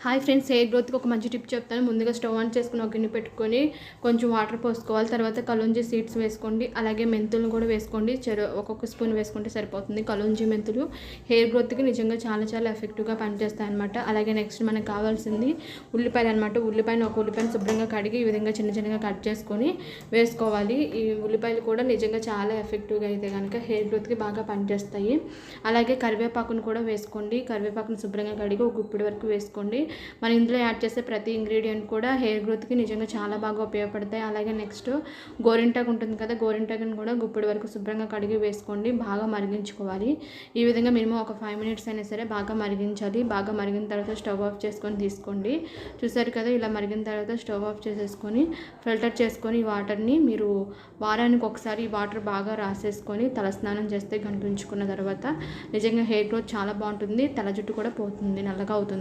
Hi friends, hair గ్రోత్కి ఒక మంచి టిప్ చెప్తాను. ముందుగా స్టవ్ ఆన్ చేసుకుని ఒక గిన్నె పెట్టుకొని కొంచెం వాటర్ పోసుకోవాలి. తర్వాత కలుంజి సీడ్స్ వేసుకోండి. అలాగే మెంతులను కూడా వేసుకోండి. ఒక్కొక్క స్పూన్ వేసుకుంటే సరిపోతుంది. కలుంజి మెంతులు హెయిర్ గ్రోత్కి నిజంగా చాలా చాలా ఎఫెక్టివ్గా పనిచేస్తాయి అనమాట. అలాగే నెక్స్ట్ మనకు కావాల్సింది ఉల్లిపాయలు అనమాట. ఒక ఉల్లిపాయను శుభ్రంగా కడిగి ఈ విధంగా చిన్న చిన్నగా కట్ చేసుకొని వేసుకోవాలి. ఈ ఉల్లిపాయలు కూడా నిజంగా చాలా ఎఫెక్టివ్గా అయితే కనుక హెయిర్ గ్రోత్కి బాగా పనిచేస్తాయి. అలాగే కరివేపాకును కూడా వేసుకోండి. కరివేపాకును శుభ్రంగా కడిగి ఒక గుప్పిడి వరకు వేసుకోండి. మనం ఇందులో యాడ్ చేసే ప్రతి ఇంగ్రీడియంట్ కూడా హెయిర్ గ్రోత్కి నిజంగా చాలా బాగా ఉపయోగపడతాయి. అలాగే నెక్స్ట్ గోరింటాకు ఉంటుంది కదా, గోరింటాకుని కూడా గుప్పిడి వరకు శుభ్రంగా కడిగి వేసుకోండి. బాగా మరిగించుకోవాలి. ఈ విధంగా మినిమం ఒక 5 మినిట్స్ అయినా సరే బాగా మరిగించాలి. బాగా మరిగిన తర్వాత స్టవ్ ఆఫ్ చేసుకొని తీసుకోండి. చూసారు కదా, ఇలా మరిగిన తర్వాత స్టవ్ ఆఫ్ చేసేసుకొని ఫిల్టర్ చేసుకొని ఈ వాటర్ని మీరు వారానికి ఒకసారి ఈ వాటర్ బాగా రాసేసుకొని తలస్నానం చేస్తే కనిపించుకున్న తర్వాత నిజంగా హెయిర్ గ్రోత్ చాలా బాగుంటుంది. తల జుట్టు కూడా పోతుంది, నల్లగా అవుతుంది.